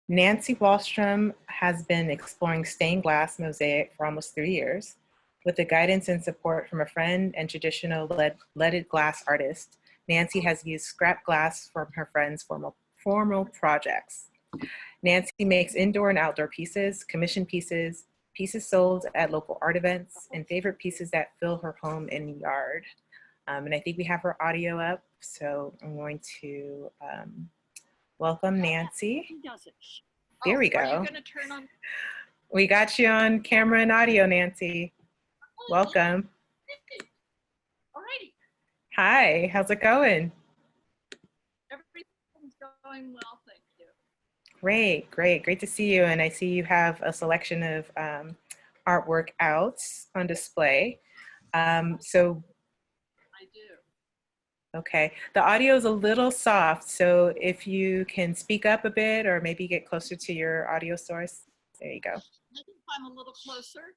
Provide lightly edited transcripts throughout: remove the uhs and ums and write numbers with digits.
Nancy Wahlstrom has been exploring stained glass mosaic for almost 3 years. With the guidance and support from a friend and traditional leaded glass artist, Nancy has used scrap glass from her friends' formal projects. Nancy makes indoor and outdoor pieces, commissioned pieces, pieces sold at local art events, and favorite pieces that fill her home and yard. And I think we have her audio up, so I'm going to welcome Nancy. There we go. Are you going to turn on? We got you on camera and audio, Nancy. Welcome. Alrighty. Hi, how's it going? Everything's going well, thank you. Great, great, great to see you. And I see you have a selection of artwork out on display. So I do. Okay, the audio is a little soft, so if you can speak up a bit or maybe get closer to your audio source. There you go. I think I'm a little closer.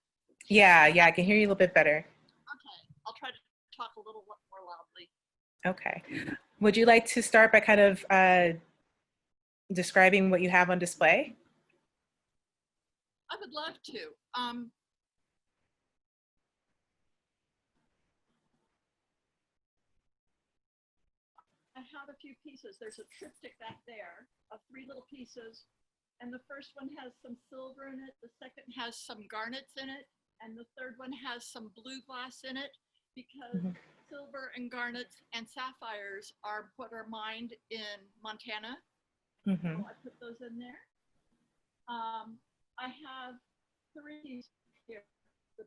Yeah, I can hear you a little bit better. Okay, I'll try to talk a little more loudly. Okay. Would you like to start by kind of describing what you have on display? I would love to. I have a few pieces. There's a triptych back there of 3 little pieces. And the first one has some silver in it. The second has some garnets in it. And the third one has some blue glass in it, because silver and garnets and sapphires are what are mined in Montana. So I put those in there. I have 3 here. The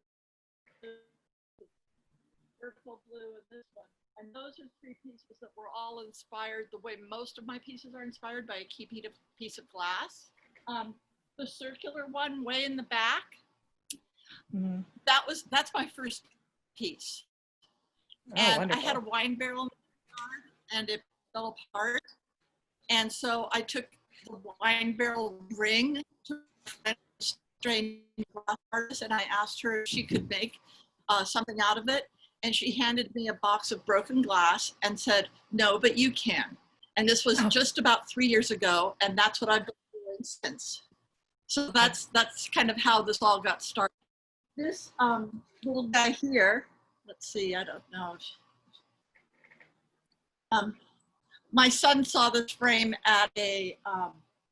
vertical blue and this one. And those are 3 pieces that were all inspired the way most of my pieces are inspired, by a key piece of glass. The circular one way in the back, that's my first piece. And wonderful. I had a wine barrel in the yard and it fell apart. And so I took the wine barrel ring to a strange glass artist, and I asked her if she could make something out of it. And she handed me a box of broken glass and said, "No, but you can." And this was just about 3 years ago, and that's what I've been doing since. So that's kind of how this all got started. This little guy here, let's see, I don't know. My son saw this frame at a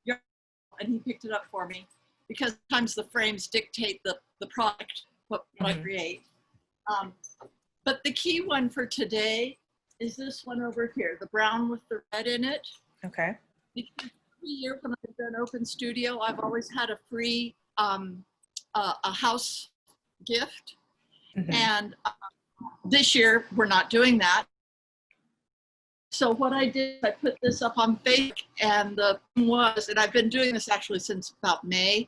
yard sale, and he picked it up for me, because sometimes the frames dictate the product, what I create. But the key one for today is this one over here, the brown with the red in it. Okay. Because every year when I've done open studio, I've always had a free a house gift. And this year we're not doing that. So what I did, I put this up on Facebook, and the thing was, and I've been doing this actually since about May.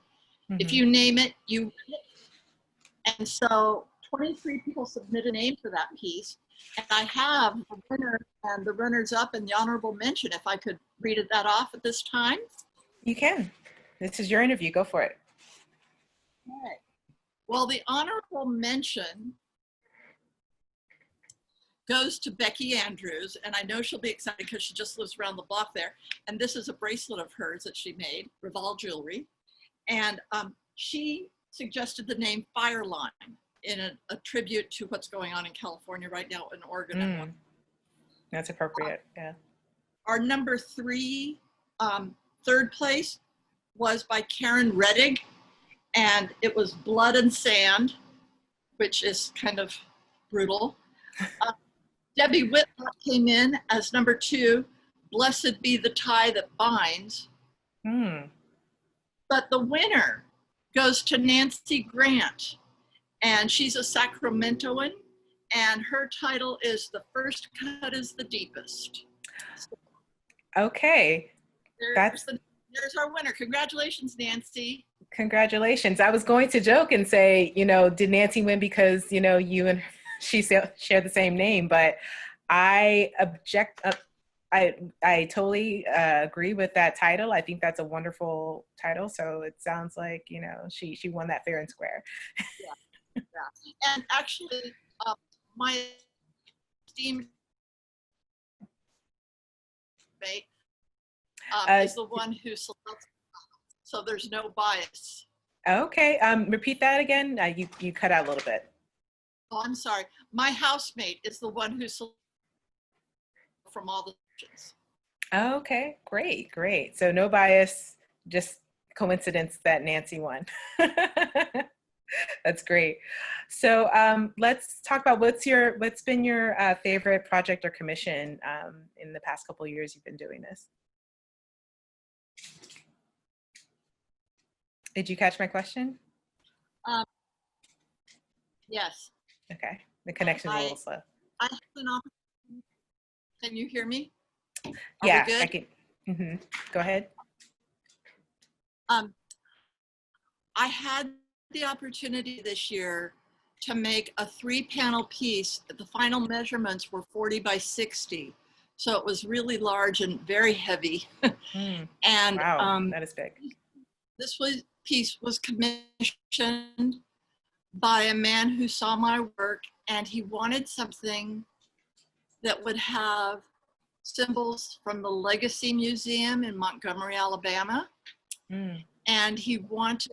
If you name it, you win it. And so 23 people submit a name for that piece. And I have the winner and the runners up and the honorable mention. If I could read that off at this time. You can. This is your interview. Go for it. Okay. Well, the honorable mention goes to Becky Andrews, and I know she'll be excited because she just lives around the block there. And this is a bracelet of hers that she made, Revolve Jewelry. And she suggested the name Fireline in a tribute to what's going on in California right now, in Oregon. That's appropriate, yeah. Our number 3, third place, was by Karen Reddig, and it was Blood and Sand, which is kind of brutal. Debbie Whitlock came in as number 2, Blessed Be the Tie That Binds. But the winner goes to Nancy Grant, and she's a Sacramentoan, and her title is The First Cut is the Deepest. Okay. There's our winner. Congratulations, Nancy. Congratulations. I was going to joke and say, did Nancy win because, you and she share the same name, but I object. I totally agree with that title. I think that's a wonderful title. So it sounds like, she won that fair and square. Yeah. And actually, my esteemed mate is the one who selects. So there's no bias. Okay, repeat that again. You cut out a little bit. Oh, I'm sorry. My housemate is the one who selected from all the options. Okay, great, great. So no bias, just coincidence that Nancy won. That's great. So let's talk about what's been your favorite project or commission in the past couple of years you've been doing this. Did you catch my question? Yes. Okay, the connection's a little slow. I have an opportunity. Can you hear me? Are yeah, we good? I can. Mm-hmm. Go ahead. I had the opportunity this year to make a 3-panel piece. The final measurements were 40 by 60. So it was really large and very heavy. And wow, that is big. This piece was commissioned by a man who saw my work, and he wanted something that would have symbols from the Legacy Museum in Montgomery, Alabama. And he wanted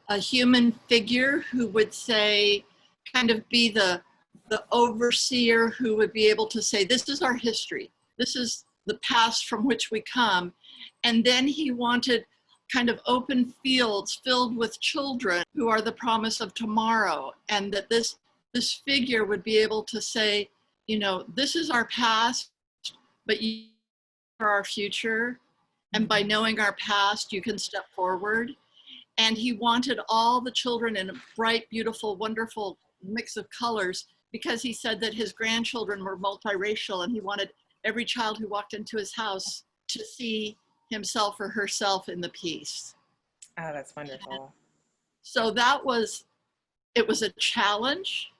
a human figure who would say, kind of be the overseer who would be able to say, this is our history. This is the past from which we come. And then he wanted kind of open fields filled with children who are the promise of tomorrow. And that this figure would be able to say, you know, this is our past, but you are our future. And by knowing our past, you can step forward. And he wanted all the children in a bright, beautiful, wonderful mix of colors, because he said that his grandchildren were multiracial, and he wanted every child who walked into his house to see himself or herself in the piece. Oh, that's wonderful. So it was a challenge.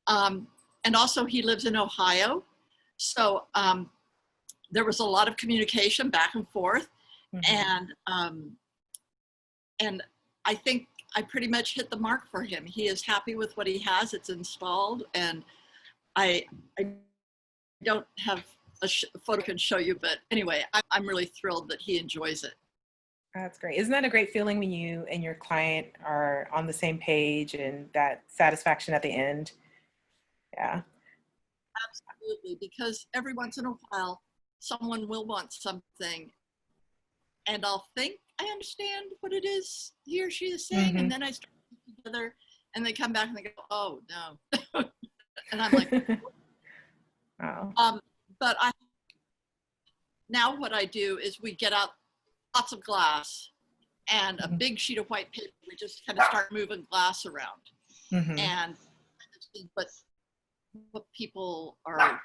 And also he lives in Ohio. So there was a lot of communication back and forth. And I think I pretty much hit the mark for him. He is happy with what he has. It's installed, and I don't have a photo I can show you, but anyway, I'm really thrilled that he enjoys it. That's great. Isn't that a great feeling when you and your client are on the same page and that satisfaction at the end? Yeah. Absolutely, because every once in a while, someone will want something, and I'll think, I understand what it is he or she is saying, and then I start together, and they come back and they go, oh, no. And I'm like, wow. But now what I do is we get out lots of glass and a big sheet of white paper. We just kind of start moving glass around and see what people are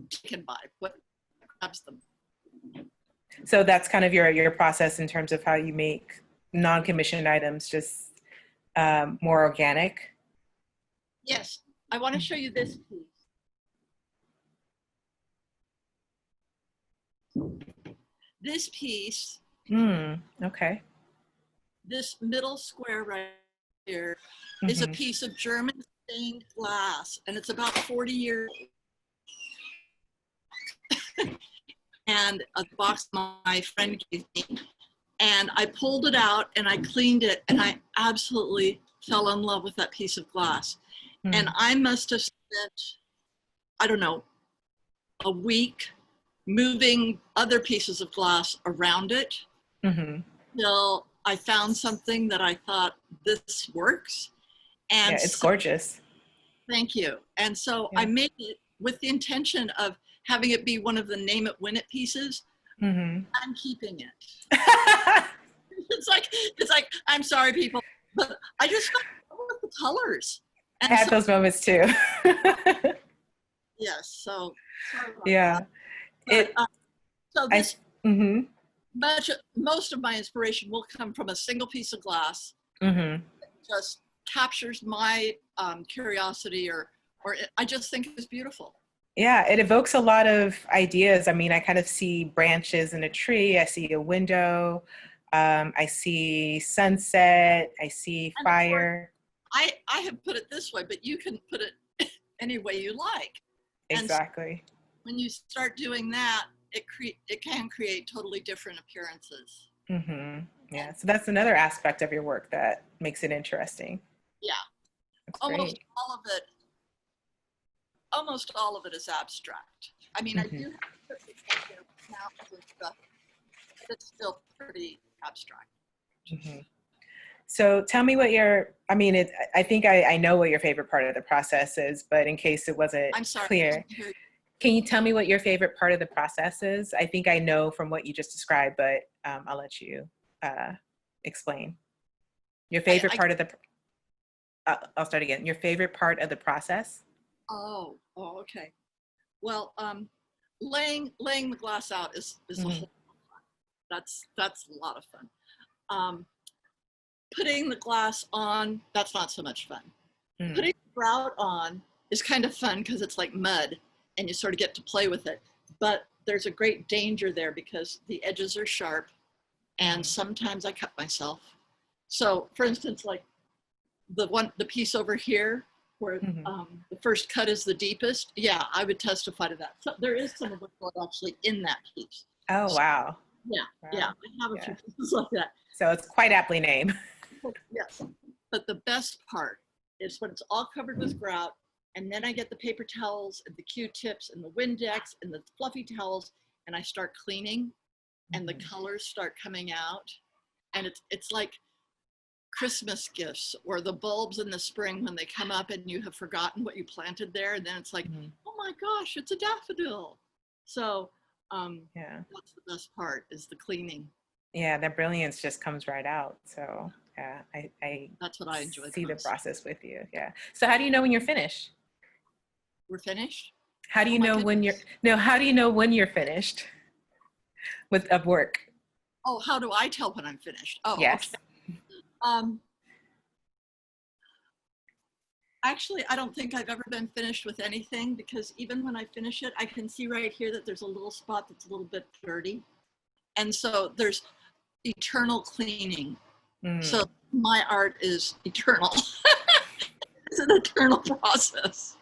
taken by, what grabs them. So that's kind of your process in terms of how you make non-commissioned items just more organic? Yes. I want to show you this piece. This piece, okay. This middle square right here is a piece of German stained glass, and it's about 40 years old. And a box my friend gave me, and I pulled it out and I cleaned it, and I absolutely fell in love with that piece of glass. And I must have spent, I don't know, a week moving other pieces of glass around it till I found something that I thought, this works. And yeah, it's gorgeous. Thank you. And so I made it with the intention of having it be one of the name it, win it pieces. I'm keeping it. It's like, I'm sorry, people, but I just love the colors. And I had those moments too. Yes. So. Yeah. But, so this, most of my inspiration will come from a single piece of glass. That just captures my curiosity, or I just think it's beautiful. Yeah, it evokes a lot of ideas. I mean, I kind of see branches in a tree. I see a window. I see sunset. I see fire. I have put it this way, but you can put it any way you like. Exactly. And so when you start doing that, it can create totally different appearances. Yeah, so that's another aspect of your work that makes it interesting. Yeah, That's almost great. all of it, almost all of it is abstract. I mean, I do have to put the maps and stuff, but it's still pretty abstract. So tell me what your, I mean, I think I know what your favorite part of the process is, but in case it wasn't I'm sorry. clear, can you tell me what your favorite part of the process is? I think I know from what you just described, but I'll let you explain. Your favorite part of the, I'll start again. Your favorite part of the process? Oh, okay. Well, laying the glass out is a whole fun. That's a lot of fun. Putting the glass on, that's not so much fun. Putting the grout on is kind of fun because it's like mud and you sort of get to play with it. But there's a great danger there because the edges are sharp and sometimes I cut myself. So for instance, like the piece over here where the first cut is the deepest, yeah, I would testify to that. So there is some of the blood actually in that piece. Oh, wow. Yeah, wow. yeah, I have a few pieces like that. So it's quite aptly named. Yes, but the best part is when it's all covered with grout, and then I get the paper towels and the Q-tips and the Windex and the fluffy towels, and I start cleaning, and the colors start coming out, and it's like Christmas gifts or the bulbs in the spring when they come up and you have forgotten what you planted there, and then it's like, oh my gosh, it's a daffodil. So that's the best part, is the cleaning. Yeah, the brilliance just comes right out. So yeah, I that's what I enjoy. See the process with you. Yeah. So how do you know when you're finished? We're finished? How do you know when how do you know when you're finished with work? Oh, how do I tell when I'm finished? Oh, yes. Okay. Actually, I don't think I've ever been finished with anything, because even when I finish it, I can see right here that there's a little spot that's a little bit dirty. And so there's eternal cleaning. So my art is eternal. It's an eternal process.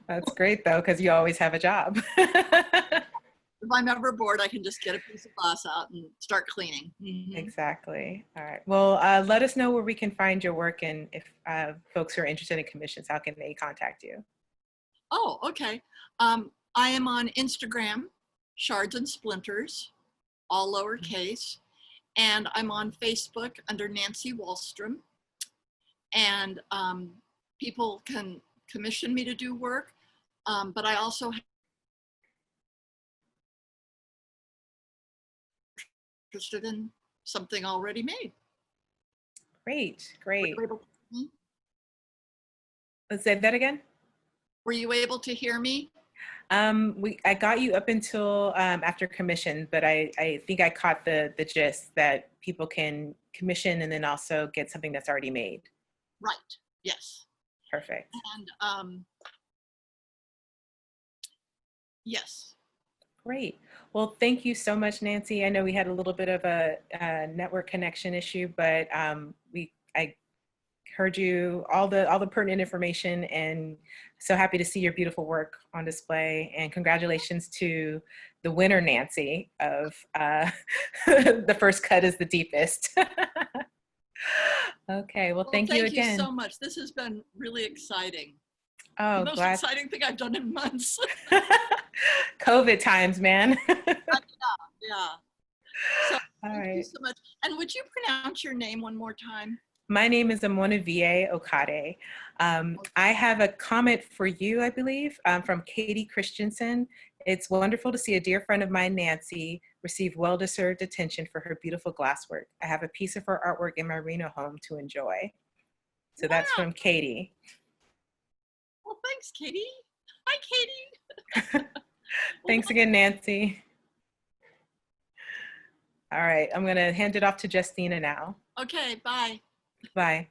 That's great though, because you always have a job. If I'm ever bored, I can just get a piece of glass out and start cleaning. Exactly. All right. Well, let us know where we can find your work, and if folks are interested in commissions, how can they contact you? Oh, okay. I am on Instagram, Shards and Splinters, all lowercase. And I'm on Facebook under Nancy Wahlstrom. And people can commission me to do work, but I also have interested in something already made. Great. Let's say that again. Were you able to hear me? I got you up until after commission, but I think I caught the gist that people can commission and then also get something that's already made. Right. Yes. Perfect. And yes. Great. Well, thank you so much, Nancy. I know we had a little bit of a network connection issue, but I heard you all the pertinent information, and so happy to see your beautiful work on display. And congratulations to the winner, Nancy, of the first cut is the deepest. Okay, well, thank you again. Thank you so much. This has been really exciting. Oh, the most exciting thing I've done in months. COVID times, man. Yeah. So thank you so much. And would you pronounce your name one more time? My name is Omonivie Okhade. I have a comment for you, I believe, from Katie Christensen. It's wonderful to see a dear friend of mine, Nancy, receive well-deserved attention for her beautiful glasswork. I have a piece of her artwork in my Reno home to enjoy. So that's from Katie. Well, thanks, Katie. Hi, Katie. Thanks again, Nancy. All right, I'm going to hand it off to Justina now. Okay, bye. Bye.